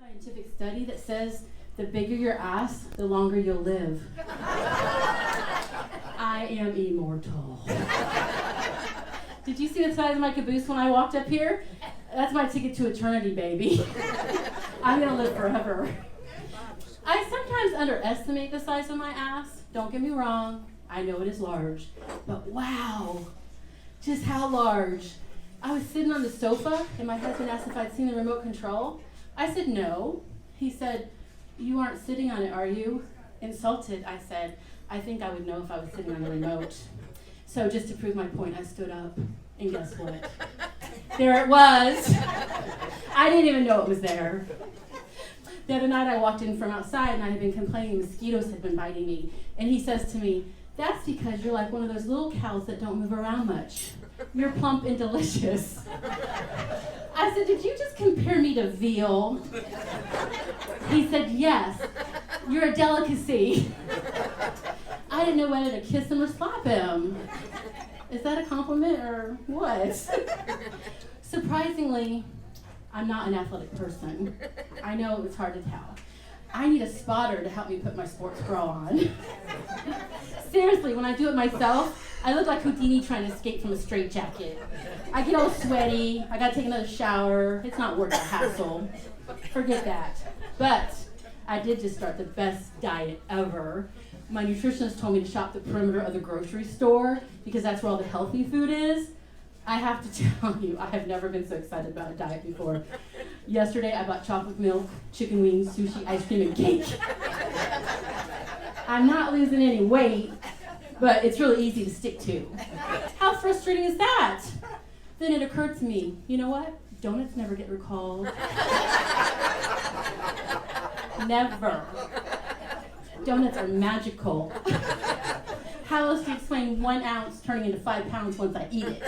Scientific study that says the bigger your ass, the longer you'll live. I am immortal. Did you see the size of my caboose when I walked up here? That's my ticket to eternity, baby. I'm gonna live forever. I sometimes underestimate the size of my ass. Don't get me wrong, I know it is large, but wow, just how large. I was sitting on the sofa and my husband asked if I'd seen the remote control. I said no. He said, "You aren't sitting on it, are you?" Insulted, I said, "I think I would know if I was sitting on the remote." So just to prove my point, I stood up, and guess what? There it was. I didn't even know it was there. The other night I walked in from outside and I had been complaining mosquitoes had been biting me. And he says to me, "That's because you're like one of those little cows that don't move around much. You're plump and delicious." I said, "Did you just compare me to veal?" He said, "Yes, you're a delicacy." I didn't know whether to kiss him or slap him. Is that a compliment or what? Surprisingly, I'm not an athletic person. I know it's hard to tell. I need a spotter to help me put my sports bra on. Seriously, when I do it myself, I look like Houdini trying to escape from a straitjacket. I get all sweaty, I gotta take another shower. It's not worth the hassle. Forget that. But I did just start the best diet ever. My nutritionist told me to shop the perimeter of the grocery store because that's where all the healthy food is. I have to tell you, I have never been so excited about a diet before. Yesterday, I bought chocolate milk, chicken wings, sushi, ice cream, and cake. I'm not losing any weight, but it's really easy to stick to. How frustrating is that? Then it occurred to me, you know what? Donuts never get recalled. Never. Donuts are magical. How else do you explain 1 ounce turning into 5 pounds once I eat it?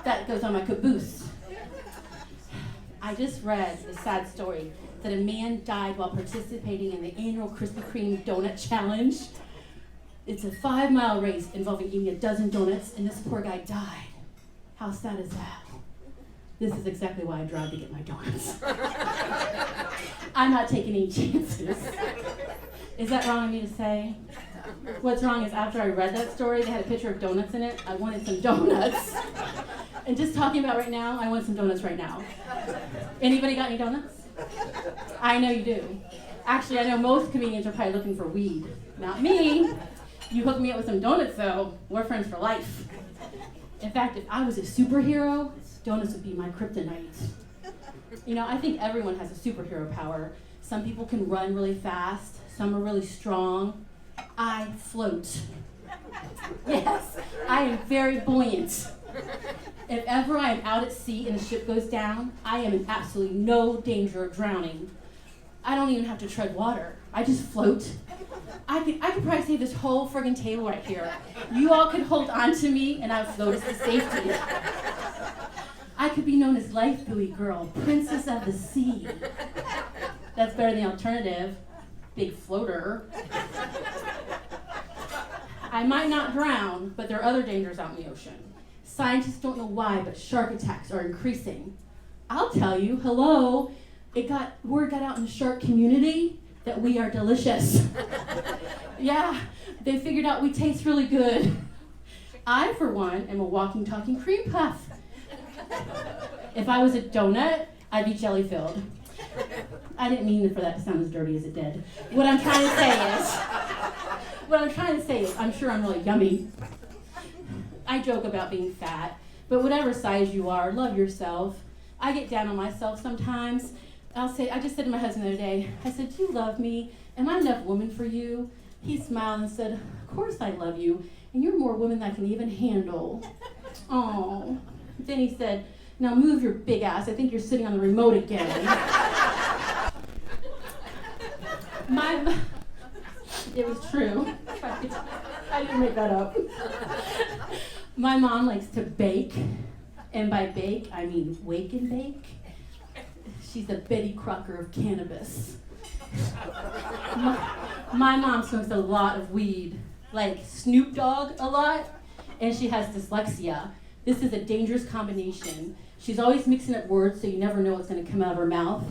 That goes on my caboose. I just read a sad story that a man died while participating in the annual Krispy Kreme Donut Challenge. It's a 5-mile race involving eating a dozen donuts, and this poor guy died. How sad is that? This is exactly why I drive to get my donuts. I'm not taking any chances. Is that wrong of me to say? What's wrong is after I read that story, they had a picture of donuts in it. I wanted some donuts. And just talking about right now, I want some donuts right now. Anybody got any donuts? I know you do. Actually, I know most comedians are probably looking for weed. Not me. You hook me up with some donuts, though, we're friends for life. In fact, if I was a superhero, donuts would be my kryptonite. You know, I think everyone has a superhero power. Some people can run really fast. Some are really strong. I float. Yes, I am very buoyant. If ever I am out at sea and the ship goes down, I am in absolutely no danger of drowning. I don't even have to tread water. I just float. I could probably save this whole friggin' table right here. You all could hold on to me and I would float us to safety. I could be known as Life Buoy Girl, Princess of the Sea. That's better than the alternative, big floater. I might not drown, but there are other dangers out in the ocean. Scientists don't know why, but shark attacks are increasing. I'll tell you, hello, word got out in the shark community that we are delicious. Yeah, they figured out we taste really good. I, for one, am a walking, talking cream puff. If I was a donut, I'd be jelly-filled. I didn't mean for that to sound as dirty as it did. What I'm trying to say is, I'm sure I'm really yummy. I joke about being fat, but whatever size you are, love yourself. I get down on myself sometimes. I just said to my husband the other day, I said, "Do you love me? Am I enough woman for you?" He smiled and said, "Of course I love you, and you're more woman than I can even handle." Oh. Then he said, "Now move your big ass. I think you're sitting on the remote again." It was true. I didn't make that up. My mom likes to bake, and by bake, I mean wake and bake. She's the Betty Crocker of cannabis. My mom smokes a lot of weed, like Snoop Dogg a lot, and she has dyslexia. This is a dangerous combination. She's always mixing up words so you never know what's going to come out of her mouth.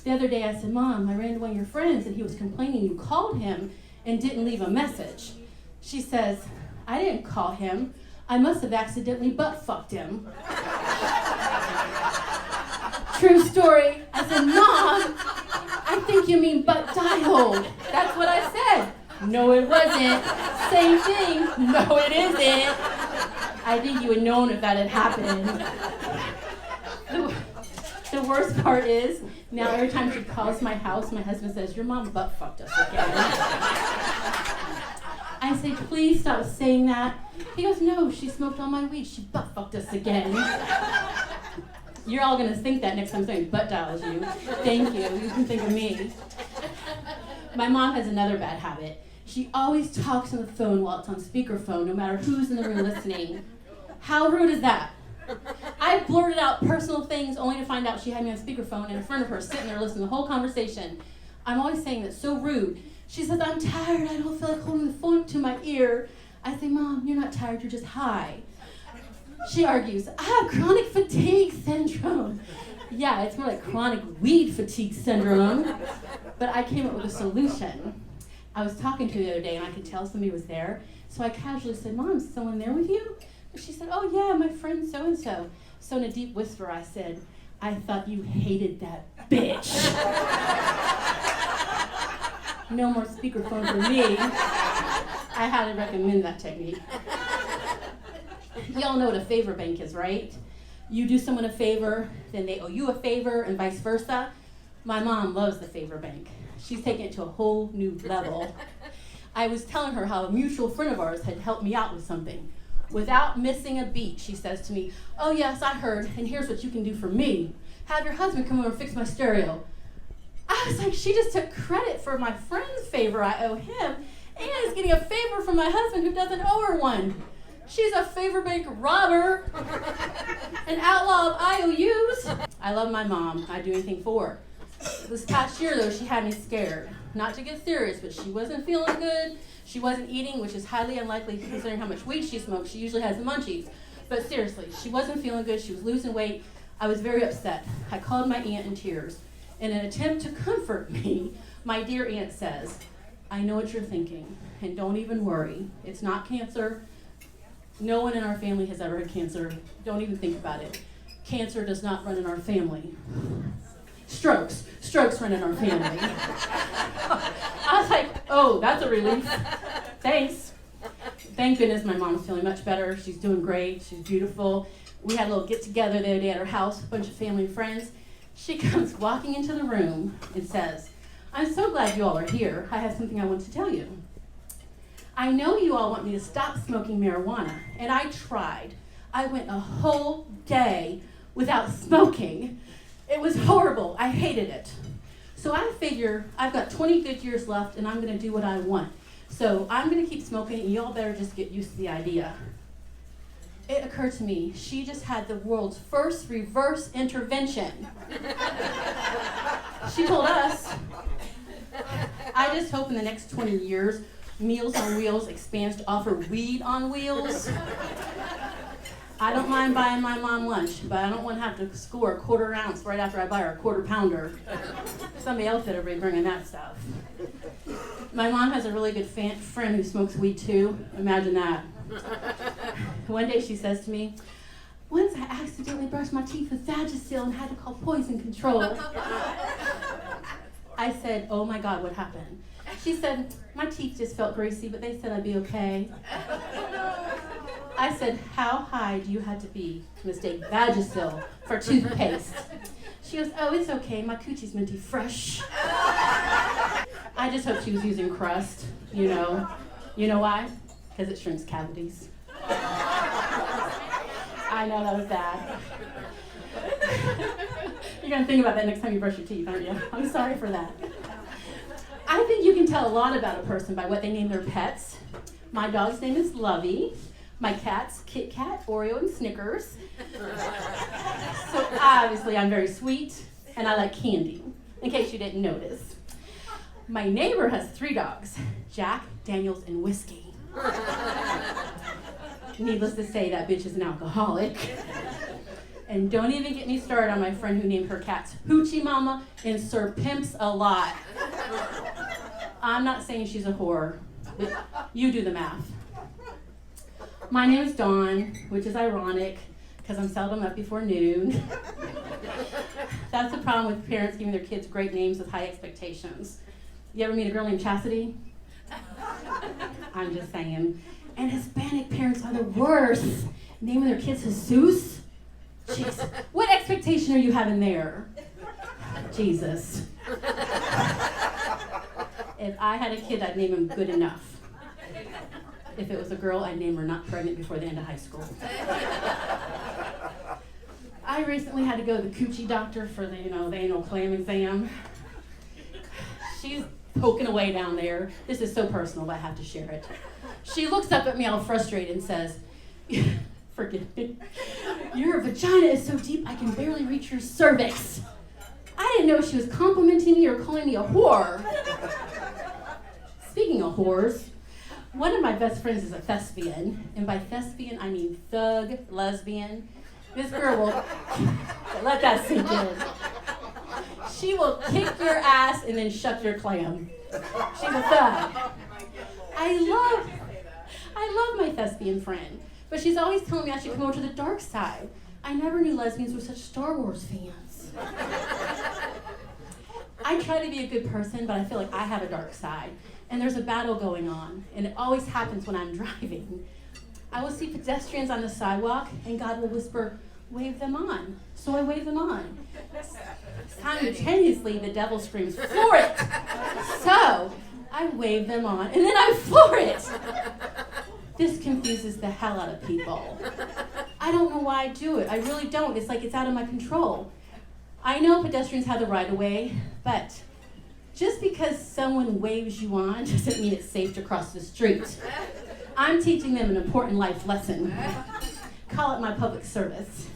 The other day I said, Mom, I ran into one of your friends and he was complaining you called him and didn't leave a message. She says, I didn't call him. I must have accidentally butt-fucked him. True story. I said, Mom, I think you mean butt-dialed. That's what I said. No, it wasn't. Same thing. No, it isn't. I think you would known if that had happened. The worst part is, now every time she calls my house, my husband says, your mom butt-fucked us again. I say, please stop saying that. He goes, no, she smoked all my weed. She butt-fucked us again. You're all going to think that next time somebody butt dials you. Thank you. You can think of me. My mom has another bad habit. She always talks on the phone while it's on speakerphone, no matter who's in the room listening. How rude is that? I blurted out personal things only to find out she had me on speakerphone and in front of her, sitting there listening to the whole conversation. I'm always saying that's so rude. She says, I'm tired. I don't feel like holding the phone to my ear. I say, Mom, you're not tired. You're just high. She argues, I have chronic fatigue syndrome. Yeah, it's more like chronic weed fatigue syndrome. But I came up with a solution. I was talking to her the other day and I could tell somebody was there. So I casually said, Mom, is someone there with you? And she said, oh yeah, my friend so-and-so. So in a deep whisper I said, I thought you hated that bitch. No more speakerphone for me. I highly recommend that technique. Y'all know what a favor bank is, right? You do someone a favor, then they owe you a favor, and vice versa. My mom loves the favor bank. She's taken it to a whole new level. I was telling her how a mutual friend of ours had helped me out with something. Without missing a beat, she says to me, oh yes, I heard, and here's what you can do for me. Have your husband come over and fix my stereo. I was like, she just took credit for my friend's favor I owe him, and is getting a favor from my husband who doesn't owe her one. She's a favor bank robber, an outlaw of IOUs. I love my mom. I'd do anything for her. This past year, though, she had me scared. Not to get serious, but she wasn't feeling good. She wasn't eating, which is highly unlikely considering how much weed she smokes. She usually has the munchies. But seriously, she wasn't feeling good. She was losing weight. I was very upset. I called my aunt in tears. In an attempt to comfort me, my dear aunt says, I know what you're thinking, and don't even worry. It's not cancer. No one in our family has ever had cancer. Don't even think about it. Cancer does not run in our family. Strokes run in our family. I was like, oh, that's a relief. Thanks. Thank goodness my mom's feeling much better. She's doing great. She's beautiful. We had a little get together the other day at her house, a bunch of family and friends. She comes walking into the room and says, I'm so glad you all are here. I have something I want to tell you. I know you all want me to stop smoking marijuana, and I tried. I went a whole day without smoking. It was horrible. I hated it. So I figure I've got 20 good years left, and I'm going to do what I want. So I'm going to keep smoking, and y'all better just get used to the idea. It occurred to me, she just had the world's first reverse intervention. She told us, I just hope in the next 20 years, Meals on Wheels expands to offer weed on wheels. I don't mind buying my mom lunch, but I don't want to have to score a quarter ounce right after I buy her a quarter pounder. Somebody else better be bringing that stuff. My mom has a really good friend who smokes weed too. Imagine that. One day she says to me, once I accidentally brushed my teeth with Vagisil and had to call poison control. I said, oh my God, what happened? She said, my teeth just felt greasy, but they said I'd be okay. I said, how high do you have to be to mistake Vagisil for toothpaste? She goes, oh, it's okay. My coochie's minty fresh. I just hope she was using crust, you know. You know why? Because it shrinks cavities. I know that was bad. You're going to think about that next time you brush your teeth, aren't you? I'm sorry for that. I think you can tell a lot about a person by what they name their pets. My dog's name is Lovey. My cat's Kit Kat, Oreo, and Snickers. So obviously I'm very sweet, and I like candy, in case you didn't notice. My neighbor has 3 dogs, Jack, Daniels, and Whiskey. Needless to say, that bitch is an alcoholic. And don't even get me started on my friend who named her cats Hoochie Mama and Sir Pimps a lot. I'm not saying she's a whore, but you do the math. My name is Dawn, which is ironic because I'm seldom up before noon. That's the problem with parents giving their kids great names with high expectations. You ever meet a girl named Chastity? I'm just saying. And Hispanic parents are the worst. Naming their kids Jesus? Jeez. What expectation are you having there? Jesus. If I had a kid, I'd name him Good Enough. If it was a girl, I'd name her Not Pregnant before the end of high school. I recently had to go to the coochie doctor for the anal clam exam. She's poking away down there. This is so personal, but I have to share it. She looks up at me all frustrated and says, forgive me, your vagina is so deep I can barely reach your cervix. I didn't know if she was complimenting me or calling me a whore. Speaking of whores, one of my best friends is a thespian, and by thespian I mean thug, lesbian. This girl will, let that sink in. She will kick your ass and then shuck your clam. She's a thug. I love my thespian friend, but she's always telling me I should come over to the dark side. I never knew lesbians were such Star Wars fans. I try to be a good person, but I feel like I have a dark side, and there's a battle going on, and it always happens when I'm driving. I will see pedestrians on the sidewalk, and God will whisper, wave them on. So I wave them on. Simultaneously, the devil screams, floor it! So I wave them on, and then I floor it! This confuses the hell out of people. I don't know why I do it. I really don't. It's like it's out of my control. I know pedestrians have the right of way, but just because someone waves you on doesn't mean it's safe to cross the street. I'm teaching them an important life lesson. Call it my public service.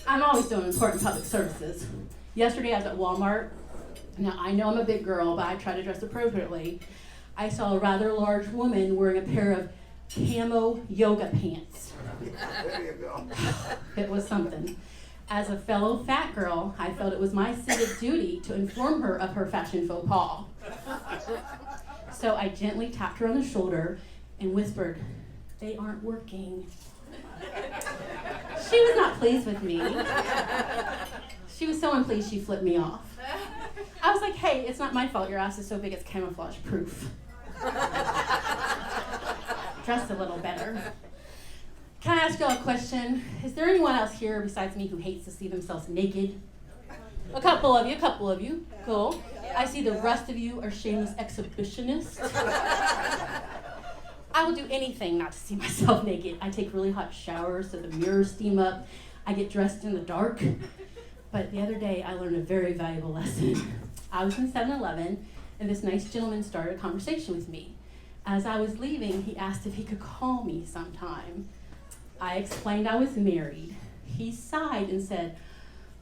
I'm always doing important public services. Yesterday I was at Walmart. Now I know I'm a big girl, but I try to dress appropriately. I saw a rather large woman wearing a pair of camo yoga pants. There you go. It was something. As a fellow fat girl, I felt it was my civic duty to inform her of her fashion faux pas. So I gently tapped her on the shoulder and whispered, "They aren't working." She was not pleased with me. She was so unpleased she flipped me off. I was like, "Hey, it's not my fault your ass is so big it's camouflage proof. Dress a little better." Can I ask y'all a question? Is there anyone else here besides me who hates to see themselves naked? A couple of you. Cool. I see the rest of you are shameless exhibitionists. I will do anything not to see myself naked. I take really hot showers so the mirrors steam up. I get dressed in the dark. But the other day I learned a very valuable lesson. I was in 7-Eleven and this nice gentleman started a conversation with me. As I was leaving, he asked if he could call me sometime. I explained I was married. He sighed and said,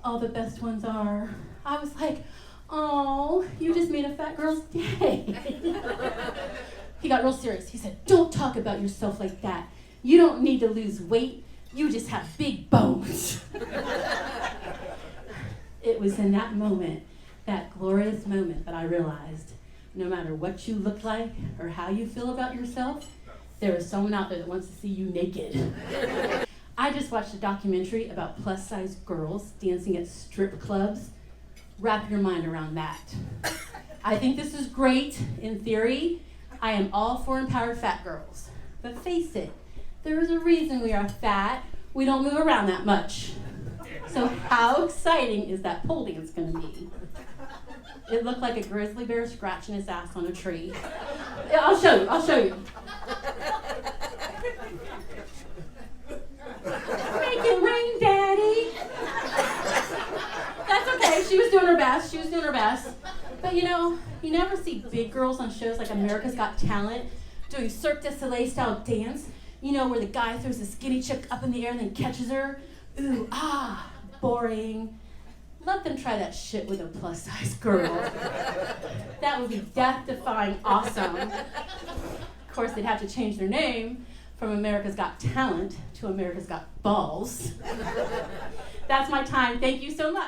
"All the best ones are." I was like, "Oh, you just made a fat girl's day." He got real serious. He said, "Don't talk about yourself like that. You don't need to lose weight. You just have big bones." It was in that moment, that glorious moment, that I realized no matter what you look like or how you feel about yourself, there is someone out there that wants to see you naked. I just watched a documentary about plus-size girls dancing at strip clubs. Wrap your mind around that. I think this is great in theory. I am all for empowered fat girls. But face it, there is a reason we are fat. We don't move around that much. So how exciting is that pole dance going to be? It looked like a grizzly bear scratching his ass on a tree. I'll show you. Make it rain, Daddy. That's okay. She was doing her best. But you never see big girls on shows like America's Got Talent doing Cirque du Soleil style dance. Where the guy throws a skinny chick up in the air and then catches her. Ooh, boring. Let them try that shit with a plus-size girl. That would be death-defying awesome. Of course, they'd have to change their name from America's Got Talent to America's Got Balls. That's my time. Thank you so much.